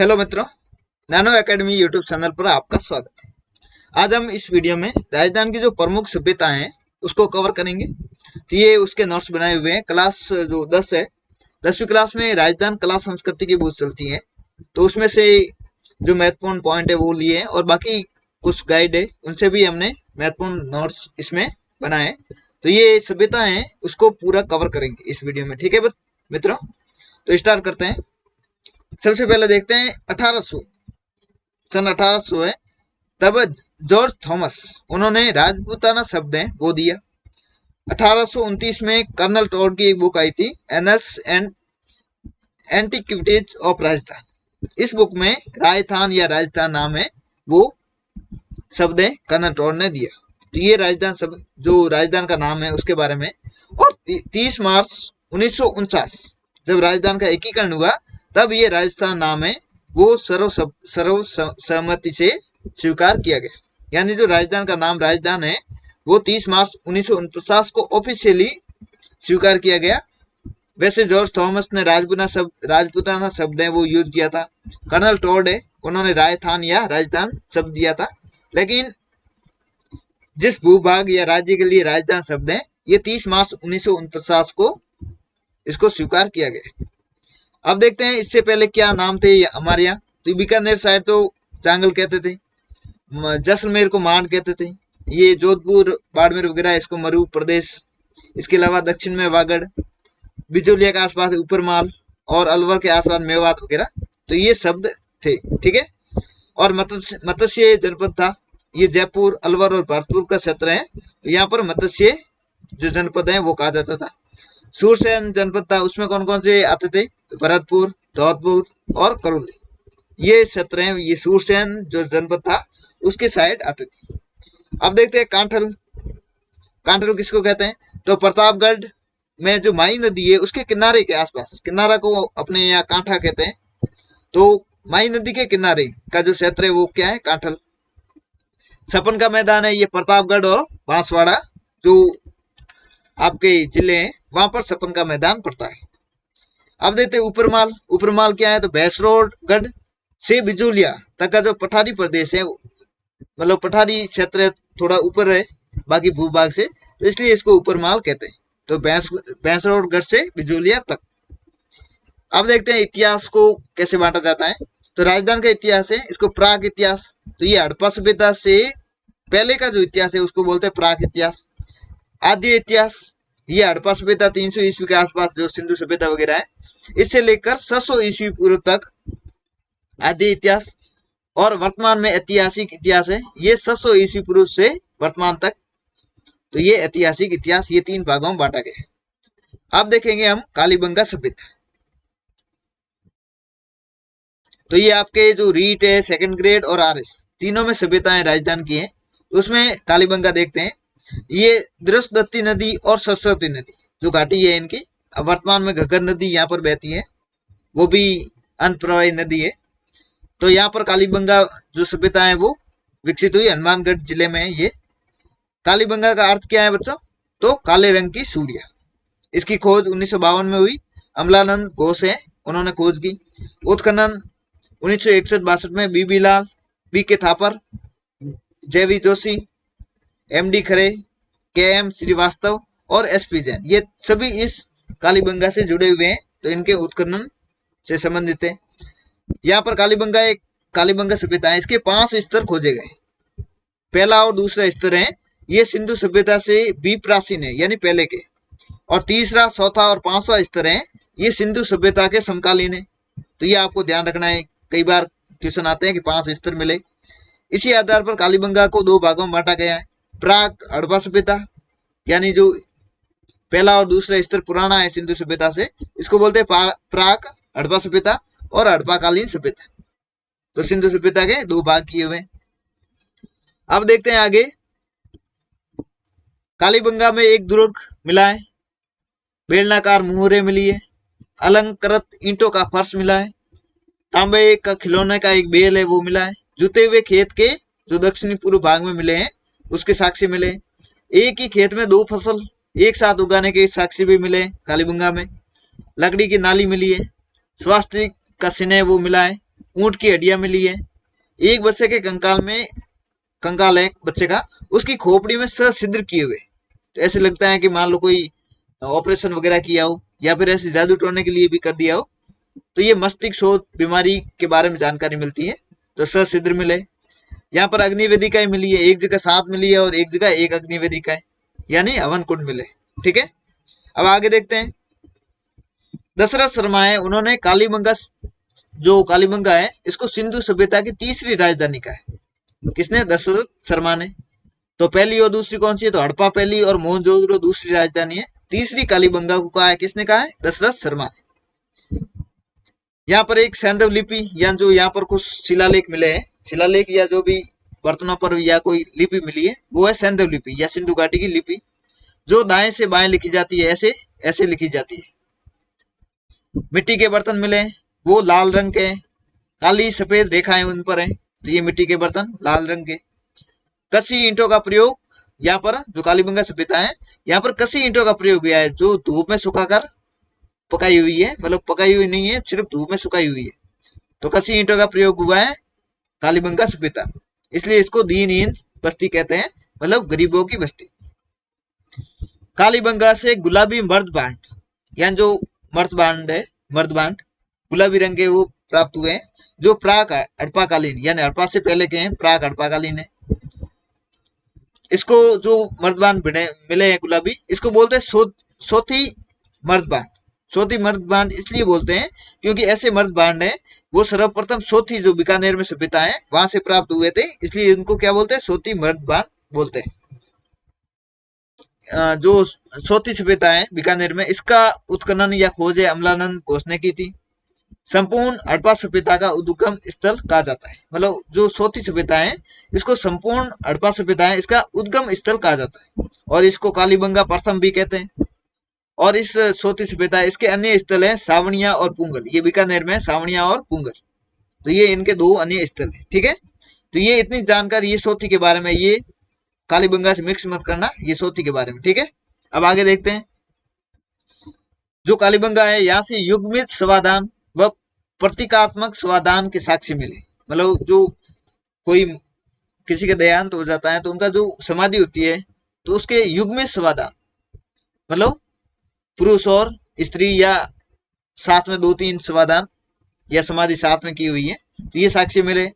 Hello मित्रों, nano academy YouTube channel पर आपका स्वागत है। आज हम इस वीडियो में राजस्थान की जो प्रमुख सभ्यता हैं उसको कवर करेंगे। तो ये उसके नोट्स बनाए हुए हैं। क्लास जो 10 है, 10वीं क्लास में राजस्थान कला संस्कृति की बुक चलती है, तो उसमें से जो महत्वपूर्ण पॉइंट है वो लिए हैं और बाकी कुछ गाइड है उनसे भी हमने महत्वपूर्ण नोट्स इसमें बनाए। तो ये सभ्यता है उसको पूरा कवर करेंगे इस वीडियो में, ठीक है मित्रों। तो स्टार्ट करते हैं। सबसे पहले देखते हैं 1800 सन 1800 है, तब जॉर्ज थॉमस उन्होंने राजपूताना शब्द है वो दिया। 1829 में कर्नल टॉड की एक बुक आई थी, annuls and antiquities of Rajasthan. इस बुक में राजस्थान या राजस्थान नाम है वो शब्द है कर्नल टॉड ने दिया। तो ये राजस्थान शब्द जो राजस्थान का नाम है उसके बारे में। और 30 मार्च 1949 जब राजस्थान का एकीकरण हुआ तब ये राजस्थान नाम है वो सर्वसम्मति से स्वीकार किया गया। यानी जो राजस्थान का नाम राजस्थान है वो 30 मार्च 1949 को ऑफिशियली स्वीकार किया गया। वैसे जॉर्ज थॉमस ने राजपूताना शब्द है वो यूज किया था। कर्नल टॉड है उन्होंने राजस्थान या राजस्थान शब्द दिया था, लेकिन जिस भूभाग या राज्य के लिए राजस्थान शब्द है ये 30 मार्च 1949 को इसको स्वीकार किया गया। अब देखते हैं इससे पहले क्या नाम थे हमारे यहाँ। तो बीकानेर साइड तो चांगल कहते थे, जैसलमेर को मांड कहते थे, ये जोधपुर बाड़मेर वगैरह इसको मरु प्रदेश, इसके अलावा दक्षिण में वागड़, बिजोलिया के आसपास ऊपरमाल और अलवर के आसपास मेवात वगैरह, तो ये शब्द थे, ठीक है। और मत्स्य जनपद था, ये जयपुर, अलवर और भरतपुर का क्षेत्र है। यहाँ पर मत्स्य जो जनपद है वो कहा जाता था। सूरसेन जनपद था, उसमें कौन कौन से आते थे, भरतपुर, धौलपुर और करौली, ये क्षेत्र हैं। ये सूरसेन जो जनपद था उसके साइड आते थे। अब देखते हैं कांठल। कांठल किसको कहते हैं, तो प्रतापगढ़ में जो माई नदी है उसके किनारे के आसपास, किनारा को अपने यहाँ कांठा कहते हैं। तो माई नदी के किनारे का जो क्षेत्र है वो क्या है, कांठल। सपन का मैदान है, ये प्रतापगढ़ और बांसवाड़ा जो आपके जिले हैं वहां पर सपन का मैदान पड़ता है। अब देखते हैं ऊपरमाल। ऊपरमाल क्या है, तो भैंसरोडगढ़ से बिजोलिया तक का जो पठारी प्रदेश है, मतलब पठारी क्षेत्र थोड़ा ऊपर है बाकी भूभाग से, तो इसलिए इसको ऊपरमाल कहते हैं। तो भैंसरोडगढ़ से बिजोलिया तक। अब देखते हैं इतिहास को कैसे बांटा जाता है। तो राजस्थान का इतिहास है, इसको प्राक इतिहास, तो ये हड़प्पा सभ्यता से पहले का जो इतिहास है उसको बोलते हैं प्राक इतिहास। आद्य इतिहास, ये हड़प्पा सभ्यता 300 ईस्वी के आसपास जो सिंधु सभ्यता वगैरह है, इससे लेकर 600 ईस्वी पूर्व तक आद्य इतिहास। और वर्तमान में ऐतिहासिक इतिहास है, ये 600 ईस्वी पूर्व से वर्तमान तक, तो ये ऐतिहासिक इतिहास, ये 3 भागों में बांटा गया। अब देखेंगे हम कालीबंगा सभ्यता। तो ये आपके जो रीट है, सेकंड ग्रेड और आरएस तीनों में सभ्यताएं राजस्थान की हैं। उसमें कालीबंगा देखते हैं। ये दृष्टदत्ती नदी और सरस्वती नदी जो घाटी है इनकी, अब वर्तमान में घग्गर नदी यहाँ पर बहती है, वो भी अनप्रवाही नदी है। तो यहाँ पर कालीबंगा जो सभ्यता है वो विकसित हुई, हनुमानगढ़ जिले में है ये। कालीबंगा का अर्थ क्या है बच्चों, तो काले रंग की सूर्या। इसकी खोज 1952 में हुई, अमलानंद घोष है उन्होंने खोज की। उत्खनन 1961-62 में बीबी लाल, बी के थापर, जेवी जोशी, एमडी खरे, केएम श्रीवास्तव और एसपी जैन, ये सभी इस कालीबंगा से जुड़े हुए हैं, तो इनके उत्खनन से संबंधित है। यहाँ पर कालीबंगा सभ्यता है, इसके 5 स्तर खोजे गए। पहला और दूसरा स्तर है ये सिंधु सभ्यता से भी प्राचीन है, यानी पहले के। और तीसरा, चौथा और 5वां स्तर है ये सिंधु सभ्यता के समकालीन है। तो ये आपको ध्यान रखना है, कई बार क्वेश्चन आते हैं कि 5 स्तर मिले। इसी आधार पर कालीबंगा को 2 भागों में बांटा गया है। प्राक हड़प्पा सभ्यता, यानी जो पहला और दूसरा स्तर पुराना है सिंधु सभ्यता से, इसको बोलते हैं प्राक हड़प्पा सभ्यता और हड़प्पाकालीन सभ्यता। तो सिंधु सभ्यता के 2 भाग किए हुए। अब देखते हैं आगे। कालीबंगा में एक दुर्ग मिला है, बेलनाकार मुहरे मिली है, अलंकृत ईंटों का फर्श मिला है, तांबे का खिलौने का एक बेल है वो मिला है, जुते हुए खेत के जो दक्षिणी पूर्व भाग में मिले हैं उसके साक्ष्य मिले। एक ही खेत में 2 फसल एक साथ उगाने के साक्ष्य भी मिले कालीबंगा में। लकड़ी की नाली मिली है, स्वास्तिक का चिन्ह वो मिला है, ऊंट की हड्डियां मिली है। एक बच्चे के कंकाल है बच्चे का, उसकी खोपड़ी में छिद्र किए हुए। तो ऐसे लगता है कि मान लो कोई ऑपरेशन वगैरह किया हो या फिर ऐसे जादू टोने के लिए भी कर दिया हो। तो ये मस्तिष्क शोथ बीमारी के बारे में जानकारी मिलती है। तो छिद्र मिले। यहाँ पर अग्नि वेदिकाएं मिली है, एक जगह 7 मिली है और एक जगह 1 अग्नि वेदिका है, यानी हवन कुंड मिले। ठीक है, अब आगे देखते हैं। दशरथ शर्मा है, उन्होंने कालीबंगा, जो कालीबंगा है इसको सिंधु सभ्यता की तीसरी राजधानी का है। किसने? दशरथ शर्मा ने। तो पहली और दूसरी कौन सी है? तो हड़प्पा पहली और मोहनजोदड़ो दूसरी राजधानी है। तीसरी कालीबंगा को कहा है, किसने कहा है? दशरथ शर्मा ने। यहाँ पर एक सैंधव लिपि या जो यहाँ पर कुछ शिलालेख मिले हैं, शिलालेख या जो भी बर्तनों पर या कोई लिपि मिली है वो है सैंधव लिपि या सिंधु घाटी की लिपि, जो दाएं से बाएं लिखी जाती है, ऐसे ऐसे लिखी जाती है। मिट्टी के बर्तन मिले, वो लाल रंग के, काली सफेद रेखाएं उन पर हैं। तो ये मिट्टी के बर्तन लाल रंग के। कसी ईंटों का प्रयोग, यहाँ पर जो कालीबंगा सभ्यता है यहाँ पर कसी ईंटों का प्रयोग किया है, जो धूप में सुखाकर पकाई हुई है, मतलब पकाई हुई नहीं है, सिर्फ धूप में सुखाई हुई है। तो कसी ईंटों का प्रयोग हुआ है कालीबंगा सभ्यता, इसलिए इसको दीनहीन बस्ती कहते हैं, मतलब गरीबों की बस्ती। कालीबंगा से गुलाबी मर्द बांड, यानी जो मर्द बांड है, मर्द बांड गुलाबी रंग के वो प्राप्त हुए हैं, जो प्राक हड़प्पाकालीन यानी हड़प्पा से पहले के हैं, प्राक हड़प्पाकालीन है। इसको जो मर्दबान मिले हैं गुलाबी, इसको बोलते हैं सोथी मर्दबान। सोथी मर्दबान इसलिए बोलते हैं क्योंकि ऐसे मर्दबान है वो सर्वप्रथम सोथी, जो बीकानेर में सभ्यता है वहां से प्राप्त हुए थे, इसलिए इनको क्या बोलते हैं? सोथी मर्दबान बोलते हैं। जो सोथी सभ्यता है बीकानेर में, इसका उत्खनन या खोज अमलानंद घोष ने की थी। संपूर्ण हड़प्पा सभ्यता का उद्गम स्थल कहा जाता है, मतलब जो सोथी सभ्यता है इसको संपूर्ण हड़प्पा सभ्यता है इसका उद्गम स्थल कहा जाता है, और इसको कालीबंगा प्रथम भी कहते हैं। और इस सोथी सभ्यता इसके अन्य स्थल है सावणिया और पुंगल, ये बीकानेर में सावणिया और पुंगल, तो ये इनके 2 अन्य स्थल है। ठीक है, तो ये इतनी जानकारी ये सोथी के बारे में, ये कालीबंगा से मिक्स मत करना, ये सोथी के बारे में। ठीक है, अब आगे देखते हैं। जो कालीबंगा है यहाँ से युग्मित समाधान व प्रतीकात्मक समाधान के साक्ष्य मिले, मतलब जो कोई किसी का देहांत हो जाता है तो उनका जो समाधि होती है तो उसके युग्मित समाधान, मतलब पुरुष और स्त्री या साथ में 2-3 समाधान या समाधि साथ में की हुई है, तो ये साक्ष्य मिले।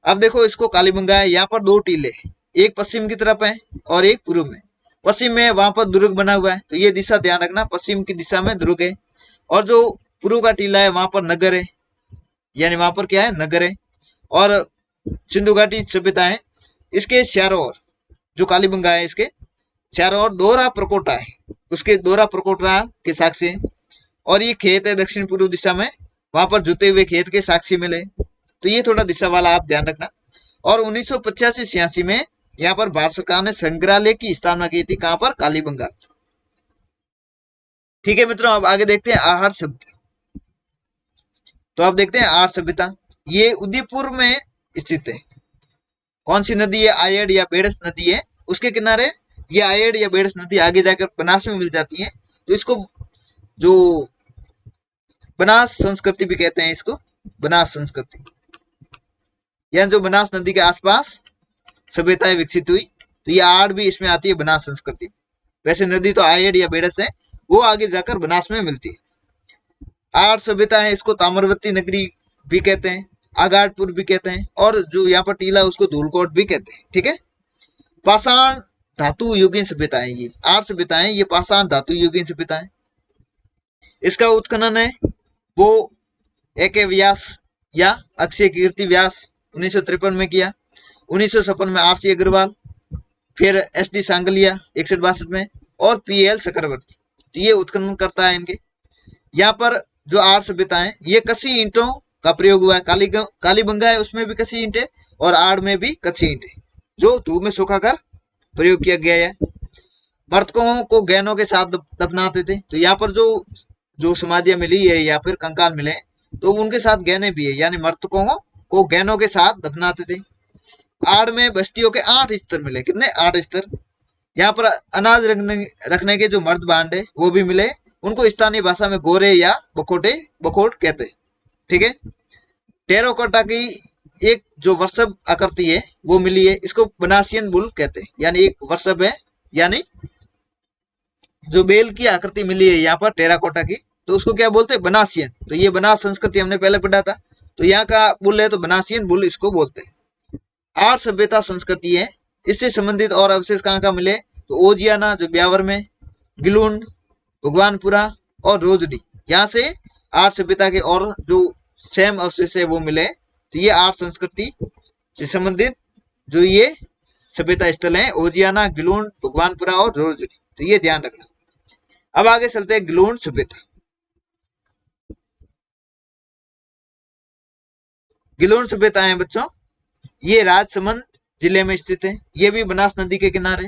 अब देखो इसको कालीबंगा है, यहाँ पर 2 टीले, एक पश्चिम की तरफ है और एक पूर्व में। पश्चिम में वहां पर दुर्ग बना हुआ है, तो ये दिशा ध्यान रखना, पश्चिम की दिशा में दुर्ग है, और जो पूर्व का टीला है वहां पर नगर है, यानी वहां पर क्या है? नगर है। और सिंधु घाटी सभ्यता है, इसके चारों ओर जो कालीबंगा है इसके चारों ओर दोहरा प्रकोटा है, उसके दोहरा प्रकोटा के साक्ष्य, और ये खेत है दक्षिण पूर्व दिशा में, वहां पर जुते हुए खेत के साक्ष्य मिले। तो ये थोड़ा दिशा वाला आप ध्यान रखना। और 1985-86 में यहाँ पर भारत सरकार ने संग्रहालय की स्थापना की थी, कहां पर? कालीबंगा। ठीक है मित्रों, अब आगे देखते हैं आहार सभ्यता। तो आप देखते हैं आहार सभ्यता, ये उदयपुर में स्थित है। कौन सी नदी है? आयड़ या बेड़स नदी है, उसके किनारे ये आयड़ या बेड़स नदी आगे जाकर बनास में मिल जाती है, तो इसको जो बनास संस्कृति भी कहते हैं, इसको बनास संस्कृति, यानी जो बनास नदी के आसपास सभ्यताएं विकसित हुई, तो ये आड़ भी इसमें आती है बनास संस्कृति। वैसे नदी तो आयड़ या बेड़स है, वो आगे जाकर बनास में मिलती है। आड़ सभ्यता है, इसको ताम्रवती नगरी भी कहते हैं, आगाड़पुर भी कहते हैं, और जो यहाँ पर टीला उसको धूलकोट भी कहते हैं। ठीक है, पाषाण धातु युगीन सभ्यता है, ये आड़ सभ्यता है, ये पाषाण धातु युगीन सभ्यता है। इसका उत्खनन है वो AK व्यास या अक्षय कीर्ति व्यास 1953 में किया, 1956 में RC अग्रवाल, फिर SD सांगलिया 61-62 में, और PL चक्रवर्ती, तो ये उत्खनन करता है इनके। यहाँ पर जो आड़ सभ्यता है ये कसी ईंटों का प्रयोग हुआ है, कालीबंगा है उसमें भी कसी ईंटें और आड़ में भी कच्ची ईंटें, जो धूप में सुखाकर प्रयोग किया गया है। मृतकों को गहनों के साथ दफनाते थे, तो यहाँ पर जो समाधियां मिली है या फिर कंकाल मिले तो उनके साथ गहने भी है, यानी मृतकों को गहनों के साथ दफनाते थे। आड़ में बस्तियों के 8 स्तर मिले, कितने? 8 स्तर। यहाँ पर अनाज रखने के जो मर्द बांड है वो भी मिले, उनको स्थानीय भाषा में गोरे या बखोट कहते हैं। ठीक है, टेराकोटा की एक जो वर्षभ आकृति है वो मिली है, इसको बनासियन बुल कहते हैं, यानी एक वर्षभ है, यानी जो बेल की आकृति मिली है यहाँ पर टेराकोटा की, तो उसको क्या बोलते हैं, बनासियन। तो ये बनास संस्कृति हमने पहले पढ़ा था, तो यहाँ का बुल है तो बनासियन बुल इसको बोलते हैं। आर्य सभ्यता संस्कृति है, इससे संबंधित और अवशेष कहाँ का मिले, तो ओजियाना जो ब्यावर में, गिलुंड, भगवानपुरा और रोजडी, यहाँ से आर्य सभ्यता के और जो सेम अवशेष है वो मिले। तो ये आर्य संस्कृति से संबंधित जो ये सभ्यता स्थल है, ओजियाना, गिलुंड, भगवानपुरा और रोजडी, तो ये ध्यान रखना। अब आगे चलते हैं गिलुंड सभ्यता। गिलुंड सभ्यता है बच्चों, ये राजसमंद जिले में स्थित है, ये भी बनास नदी के किनारे।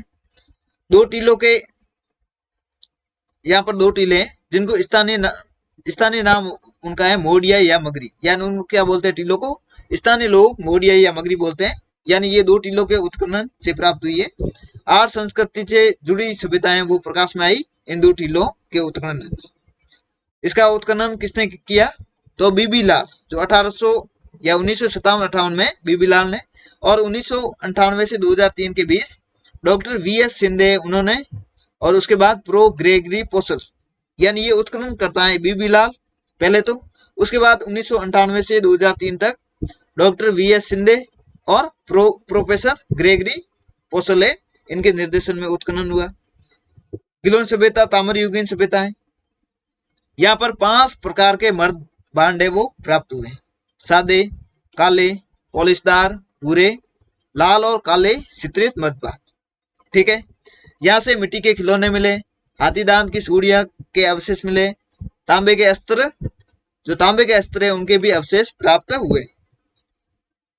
दो टीलों के यहाँ पर दो टीले हैं जिनको स्थानीय नाम उनका है मोडिया या मगरी, यानी उनको क्या बोलते हैं, टीलों को स्थानीय लोग मोडिया या मगरी बोलते हैं, यानी ये दो टीलों के उत्खनन से प्राप्त हुई है। आर्य संस्कृति से जुड़ी सभ्यताएं वो प्रकाश में आई इन दो टीलों के उत्खनन। इसका उत्खनन किसने किया, तो बीबी लाल, जो 1800 या 1957-58 में बीबी लाल ने, और 1998 से 2003 के बीच डॉक्टर वीएस सिंधे उन्होंने, और उसके बाद प्रो ग्रेगरी पोसल, यानी ये उत्खनन करता है बीबी लाल पहले तो, उसके बाद 1998 से 2003 तक डॉक्टर वीएस सिंधे और प्रोफेसर ग्रेगरी पोसले, इनके निर्देशन में उत्खनन हुआ। गिलोन सभ्यता ताम्रयुगीन सभ्यता है, यहाँ पर 5 प्रकार के मर्द भांडे वो प्राप्त हुए, सादे, काले, पॉलिशदार, भूरे, लाल और काले चित्रित मर्द भांड। ठीक है, यहाँ से मिट्टी के खिलौने मिले, हाथी दांत की सूढ़ियां के अवशेष मिले, तांबे के अस्त्र, जो तांबे के अस्त्र है उनके भी अवशेष प्राप्त हुए।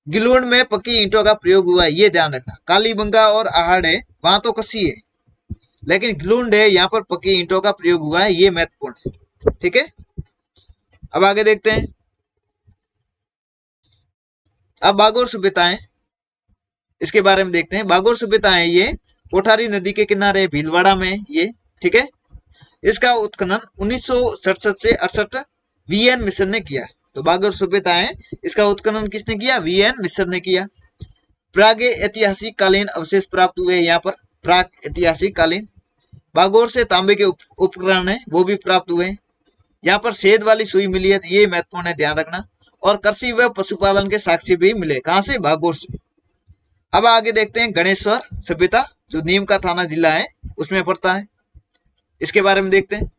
गिलुंड में पक्की ईंटों का प्रयोग हुआ है, ये ध्यान रखना। कालीबंगा और आहड़ है वहां तो कसी है, लेकिन गिलुंड है यहाँ पर पक्की ईंटों का प्रयोग हुआ है, ये महत्वपूर्ण है। ठीक है, अब आगे देखते हैं। अब बागोर सभ्यता है, इसके बारे में देखते हैं। बागोर सभ्यता है ये कोठारी नदी के किनारे भीलवाड़ा में ये। ठीक है, इसका उत्खनन 1967 से 68 वीएन मिश्र ने किया। तो बागोर सभ्यता है, इसका उत्खनन किसने किया, वीएन मिश्र ने किया। प्राग ऐतिहासिक कालीन अवशेष प्राप्त हुए यहाँ पर, प्राग ऐतिहासिक कालीन। बागोर से तांबे के उपकरण है वो भी प्राप्त हुए। यहाँ पर सेद वाली सुई मिली है, ये महत्वपूर्ण है, ध्यान रखना। और कृषि व पशुपालन के साक्ष्य भी मिले, कहां से, बागोर से। अब आगे देखते हैं गणेश्वर सभ्यता, जो नीम का थाना जिला है उसमें पड़ता है, इसके बारे में देखते हैं।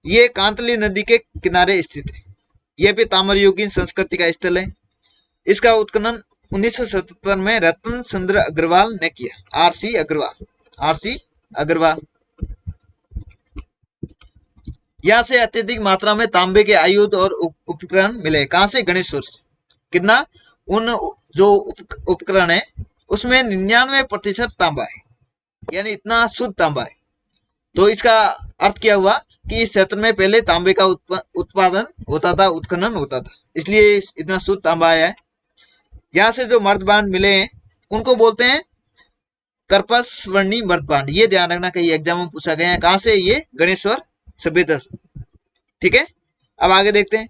ये कांतली नदी के किनारे स्थित है, यह भी ताम्रयुगीन संस्कृति का स्थल है। इसका उत्खनन 1977 में रतन चंद्र अग्रवाल ने किया, आरसी अग्रवाल। यहाँ से अत्यधिक मात्रा में तांबे के आयुध और उपकरण मिले, कहां से, गणेश्वर से। कितना, उन जो उपकरण है उसमें 99% तांबा है, यानी इतना शुद्ध तांबा है। तो इसका अर्थ क्या हुआ कि इस क्षेत्र में पहले तांबे का उत्पादन होता था, उत्खनन होता था, इसलिए इतना शुद्ध तांबा आया है। यहाँ से जो मर्दबांड मिले हैं उनको बोलते हैं कर्पस वर्णी मर्दबांड, ये ध्यान रखना, कहीं एग्जाम में पूछा गया है। कहां से, ये गणेश्वर सभ्यता। ठीक है, अब आगे देखते हैं।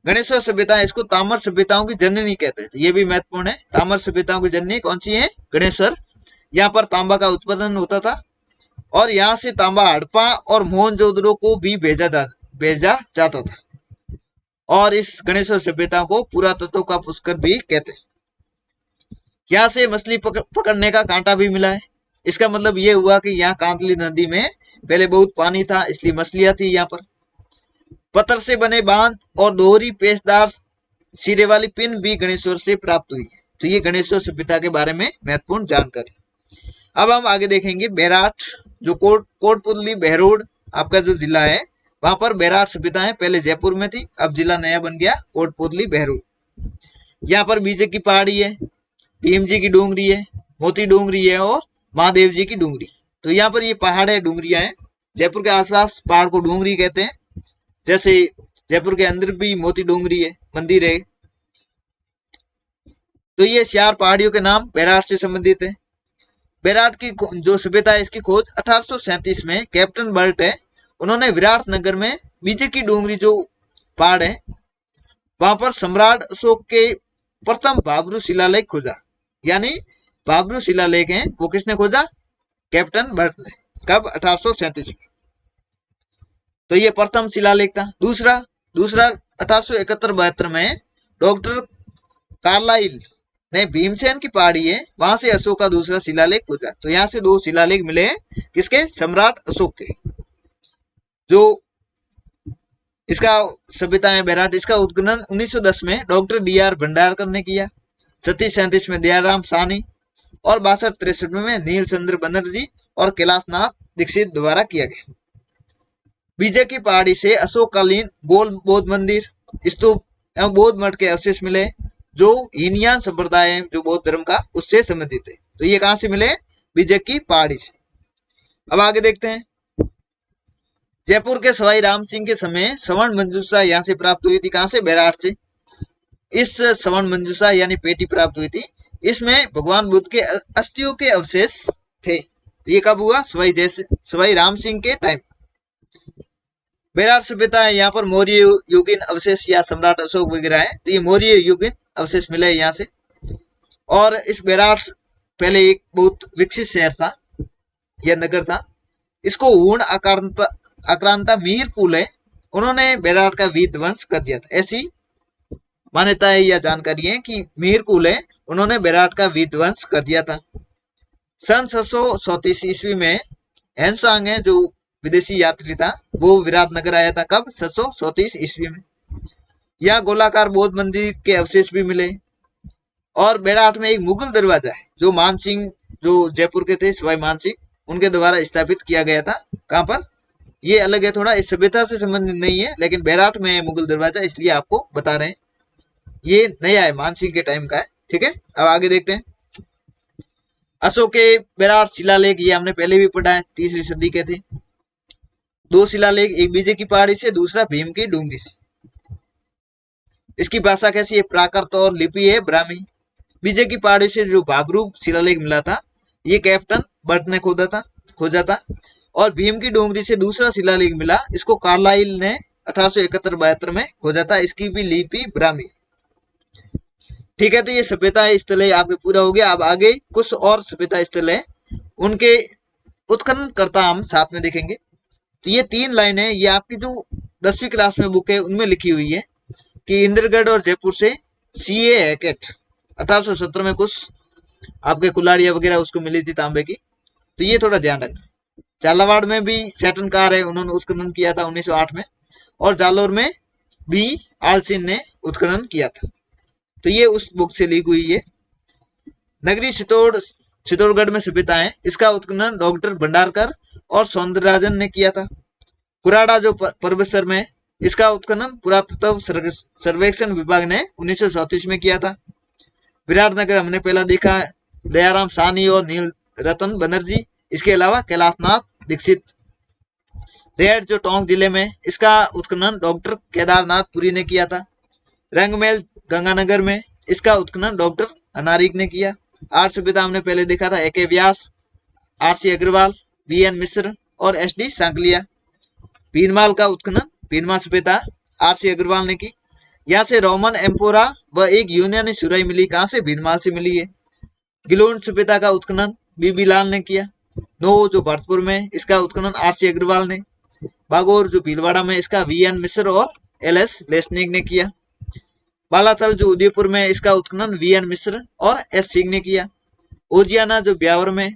गणेश्वर सभ्यता, इसको ताम्र सभ्यताओं की जननी कहते हैं, तो ये भी महत्वपूर्ण है। ताम्र सभ्यताओं की जननी कौन सी है, गणेश्वर। यहाँ पर तांबा का उत्पादन होता था, और यहाँ से तांबा हड़प्पा और मोहनजोदड़ो को भी भेजा जाता था। और इस गणेश्वर सभ्यता को पुरातत्व का पुष्कर भी कहते हैं। यहाँ से मछली पकड़ने का कांटा भी मिला है। इसका मतलब ये हुआ कि यहाँ कांतली नदी में पहले बहुत पानी था, इसलिए मछलियां थी यहाँ पर। पत्थर से बने बांध और दोहरी पेचदार सिरे वाली पिन भी गणेश्वर से प्राप्त हुई है। तो ये गणेश्वर सभ्यता के बारे में महत्वपूर्ण जानकारी। अब हम आगे देखेंगे बैराट, जो कोटपुतली बहरोड आपका जो जिला है, वहां पर बैराट सभ्यता है, पहले जयपुर में थी, अब जिला नया बन गया कोटपुतली बहरोड। यहाँ पर बीजे की पहाड़ी है, भीम जी की डूंगरी है, मोती डूंगरी है और महादेव जी की डूंगरी। तो यहाँ पर ये पहाड़ है, डूंगरियां हैं। जयपुर के आसपास पहाड़ को डूंगरी कहते हैं, जैसे जयपुर के अंदर भी मोती डूंगरी है, मंदिर है। तो ये 4 पहाड़ियों के नाम बैराट से संबंधित है। बैराट की जो सभ्यता है, इसकी खोज 1837 में कैप्टन बर्ट है, उन्होंने विराट नगर में बीजे की डूंगरी जो पहाड़ है वहां पर सम्राट अशोक के प्रथम भाब्रू शिलालेख खोजा। यानी भाब्रू शिलालेख है वो किसने खोजा? कैप्टन बर्ट ने। कब? 1837 में। तो ये प्रथम शिलालेख था। दूसरा दूसरा 1871-72 में डॉक्टर कार्लाइल ने भीमसेन की पहाड़ी है वहां से अशोक का दूसरा शिलालेख खोजा। तो यहाँ से दो शिलालेख मिले किसके? सम्राट अशोक के। जो इसका सभ्यता है बैराट, इसका उत्खनन 1910 में डॉक्टर D.R. भंडारकर ने किया। 37-37 में दयाराम साहनी और 62-63 में नील चंद्र बनर्जी और कैलाशनाथ दीक्षित द्वारा किया गया। विजय की पहाड़ी से अशोककालीन गोल बौद्ध मंदिर, स्तूप एवं बौद्ध मठ के अवशेष मिले जो हीनयान संप्रदाय जो बौद्ध धर्म का उससे संबंधित है। तो ये कहां से मिले? विजय की पहाड़ी से। अब आगे देखते हैं। जयपुर के सवाई राम सिंह के समय स्वर्ण मंजूषा यहाँ से प्राप्त हुई थी। कहां से? बैराट से। इस स्वर्ण मंजूषा यानी पेटी प्राप्त हुई थी। इसमें भगवान बुद्ध के अस्थियों के अवशेष थे। तो ये कब हुआ? सवाई राम सिंह के टाइम। बैराट सभ्यता है, यहाँ पर मौर्य युगीन अवशेष या सम्राट अशोक वगैरह है। तो ये मौर्य युगीन अवशेष मिले यहाँ से। और इस बैराट पहले एक बहुत विकसित शहर था यह नगर था। इसको हूण आक्रांता मीरकुल है उन्होंने बैराट का विध्वंस कर दिया था। ऐसी मान्यता है या जानकारी है कि मीरकुल है उन्होंने बैराट का विध्वंस कर दिया था। सन 734 ईस्वी में हैंसांग है जो विदेशी यात्री था वो विराटनगर आया था। कब? 734 ईस्वी में। यहाँ गोलाकार बौद्ध मंदिर के अवशेष भी मिले। और बैराट में एक मुगल दरवाजा है जो मानसिंह जो जयपुर के थे सवाई मानसिंह उनके द्वारा स्थापित किया गया था। कहां पर? ये अलग है थोड़ा, इस सभ्यता से संबंधित नहीं है लेकिन बैराट में है मुगल दरवाजा, इसलिए आपको बता रहे हैं। ये नया है, मानसिंह के टाइम का है। ठीक है, अब आगे देखते हैं। अशोक के बैराट शिलालेख ये हमने पहले भी पढ़ा है, 3री सदी के थे। दो शिलालेख, एक विजय की पहाड़ी से, दूसरा भीम की डूंगरी से। इसकी भाषा कैसी है? प्राकृत और लिपि है ब्राह्मी। विजय की पहाड़ी से जो भाब्रू शिलालेख मिला था ये कैप्टन बर्ट ने खोजा था। और भीम की डोंगरी से दूसरा शिलालेख मिला, इसको कार्लाइल ने 1871-72 में खोजा था। इसकी भी लिपि ब्राह्मी। ठीक है, तो ये सभ्यता स्थल आपके पूरा हो गया। अब आगे कुछ और सभ्यता स्थल है उनके उत्खनन करता हम साथ में देखेंगे। तो ये 3 लाइन है, ये आपकी जो 10वीं क्लास में बुक है उनमें लिखी हुई है कि इंद्रगढ़ और जयपुर से CA हैकेट 1870 में कुछ आपके कुल्हाड़ियां वगैरह उसको मिली थी तांबे की। तो ये थोड़ा ध्यान रखना। झालावाड़ में भी सैटन कार है उन्होंने उत्खनन किया था 1908 में। और जालोर में भी आलसिन ने उत्खनन किया था। तो ये उस बुक से ली हुई है। नगरी चित्तौड़गढ़ में सभ्यता है, इसका उत्खनन डॉक्टर भंडारकर और सौंदरराजन ने किया था। कुराड़ा जो परबतसर में, इसका उत्खनन पुरातत्व सर्वेक्षण विभाग ने 1934 में किया था। विराटनगर हमने पहला देखा है, दयाराम साहनी और नील रतन बनर्जी। इसके अलावा कैलाशनाथ दीक्षित। रेड जो टोंक जिले में, इसका उत्खनन डॉक्टर केदारनाथ पुरी ने किया था। रंगमहल गंगानगर में, इसका उत्खनन डॉक्टर अनारिक ने किया। आर्ट सभ्यता हमने पहले देखा था, AK व्यास, RC अग्रवाल, VN मिश्र और SD सांकलिया। भीनमाल का उत्खनन भीनमाल सभ्यता RC अग्रवाल ने की। यहाँ से रोमन एम्पोरा व एक यूनानी सुराई मिली। कहां से? भीनमाल से मिली है। गिलोन सभ्यता का उत्खनन BB लाल ने किया। नो जो भरतपुर में, इसका उत्खनन RC अग्रवाल ने। बागोर जो भीलवाड़ा में, इसका VN मिश्र और LS लेसनिक ने किया। बालाथल जो उदयपुर में, इसका उत्खनन VN मिश्र और S सिंह ने किया। ओजियाना जो ब्यावर में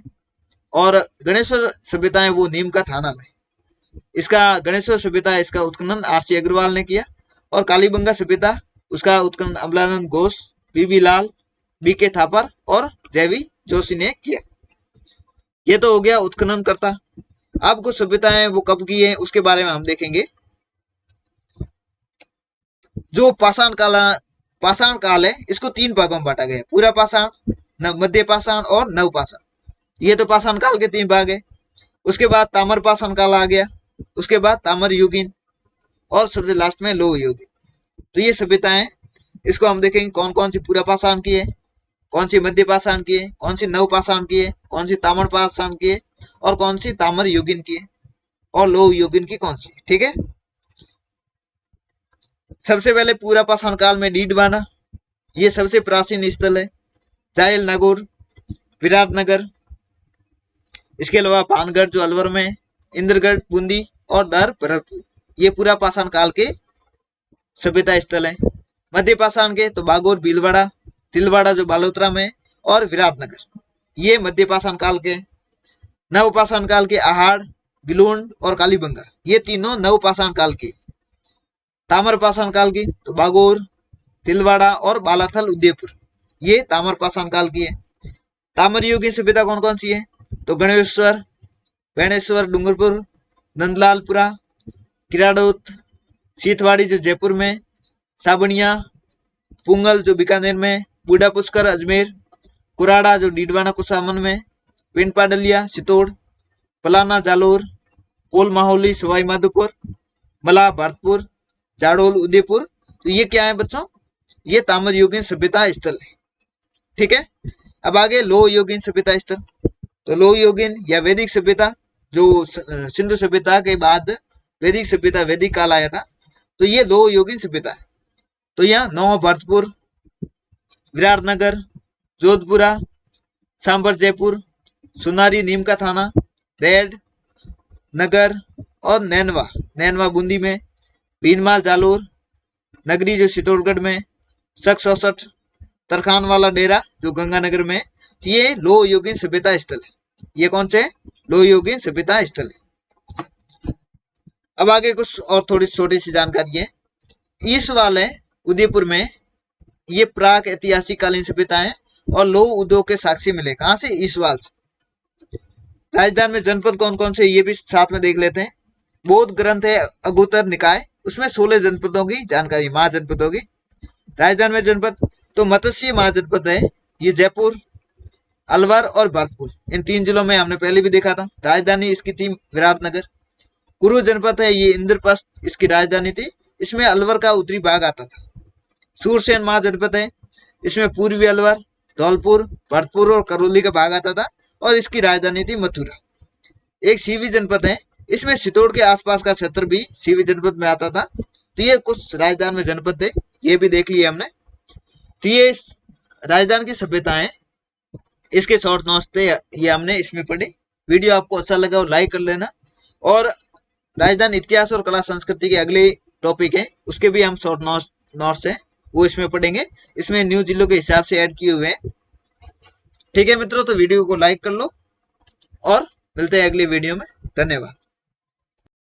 और गणेश्वर सभ्यता है वो नीम का थाना में, इसका गणेश्वर सभ्यता इसका उत्खनन RC अग्रवाल ने किया। और कालीबंगा सभ्यता उसका उत्खनन अमलानंद घोष, BB लाल, BK थापर और जयवी जोशी ने किया। ये तो हो गया उत्खनन करता। अब कुछ सभ्यताएं वो कब की है उसके बारे में हम देखेंगे। जो पाषाण काल है इसको 3 भागों में बांटा गया है, पूरा पाषाण, मध्य पाषाण और नव पाषाण। ये तो पाषाण काल के 3 भाग है। उसके बाद ताम्र पाषाण काल आ गया, उसके बाद ताम्र युगीन और सबसे लास्ट में लोह युगीन। तो ये सभ्यताएं इसको हम देखेंगे कौन कौन सी पूरा पाषाण की है, कौन सी मध्य पाषाण की है, कौन सी नव पाषाण की है, कौन सी ताम्र पाषाण की है और कौन सी ताम्र युगीन की है और लोह युगीन की कौन सी। ठीक है, सबसे पहले पूरा पाषाण काल में डीडवाना, ये सबसे प्राचीन स्थल है। जायल नागौर, विराटनगर, इसके अलावा पानगढ़ जो अलवर में है, इंद्रगढ़, बूंदी और दर भरतपुर, ये पूरा पाषाण काल के सभ्यता स्थल है। मध्य पाषाण के तो बागोर, भीलवाड़ा, तिलवाड़ा जो बालोतरा में, और विराटनगर, ये मध्य पाषाण काल के। नव पाषाण काल के आहाड़, गिलोंड और कालीबंगा, ये तीनों नव पाषाण काल के। ताम्र पाषाण काल की तो बागोर, तिलवाड़ा और बालाथल, उदयपुर, ये ताम्र पाषाण काल की है। ताम्र युगीन सभ्यता कौन कौन सी है तो गणेश्वर, बेणेश्वर डूंगरपुर, नंदलालपुरा, किराड़ोत, सीतवाड़ी जो जयपुर में, साबनिया, पुंगल जो बीकानेर में, बूढ़ा पुष्कर अजमेर, कुराड़ा जो डीडवाना कुसामन में, पिंडपाडलिया चित्तौड़, पलाना जालोर, कोल माहौली सवाई माधोपुर, मला भरतपुर, जाडोल उदयपुर, तो ये क्या है बच्चों, ये ताम्र युगीन सभ्यता स्थल है। ठीक है, अब आगे लोह युगीन सभ्यता स्थल। तो लोह युगीन या वैदिक सभ्यता, जो सिंधु सभ्यता के बाद वैदिक सभ्यता, वैदिक काल आया था, तो ये लोह युगीन सभ्यता है। तो यहाँ नौ भरतपुर, विराटनगर, जोधपुरा, सांबर जयपुर, सुनारी नीम का थाना, रेड नगर और नैनवा, नैनवा बूंदी में, भीनमाल जालोर, नगरी जो चित्तौड़गढ़ में, सख 64, तरखान वाला डेरा जो गंगानगर में, ये लोह युगीन सभ्यता स्थल है। ये कौन से लोह युगीन सभ्यता स्थल है। अब आगे कुछ और थोड़ी छोटी सी जानकारी है। ईस्ट वाले उदयपुर में ये प्राक ऐतिहासिक कालीन सभ्यता है और लोह उद्योग के साक्ष्य मिले। कहां से, ईसवाल से। राजस्थान में जनपद कौन कौन से, ये भी साथ में देख लेते हैं। बौद्ध ग्रंथ है अगुतर निकाय, उसमें 16 जनपदों की जानकारी, महाजनपदों की। राजस्थान में जनपद तो मत्स्य महाजनपद है, ये जयपुर, अलवर और भरतपुर, इन 3 जिलों में हमने पहले भी देखा था। राजधानी इसकी थी विराटनगर। कुरु जनपद है, ये इंद्रप्रस्थ इसकी राजधानी थी, इसमें अलवर का उत्तरी भाग आता था। सूरसेन महाजनपद है, इसमें पूर्वी अलवर, धौलपुर, भरतपुर और करौली का भाग आता था और इसकी राजधानी थी मथुरा। एक सीवी जनपद है, इसमें चित्तौड़ के आसपास का क्षेत्र भी सीवी जनपद में आता था। तो ये कुछ राजस्थान में जनपद थे, ये भी देख लिया हमने। तो ये राजस्थान की सभ्यताएं, इसके शॉर्ट नोट्स थे, ये हमने इसमें पढ़े। वीडियो आपको अच्छा लगा और लाइक कर लेना। और राजस्थान इतिहास और कला संस्कृति के अगले टॉपिक है, उसके भी हम शॉर्ट नोट्स है, वो इसमें पढ़ेंगे। इसमें न्यू जिलों के हिसाब से ऐड किए हुए हैं। ठीक है मित्रों, तो वीडियो को लाइक कर लो और मिलते हैं अगले वीडियो में। धन्यवाद।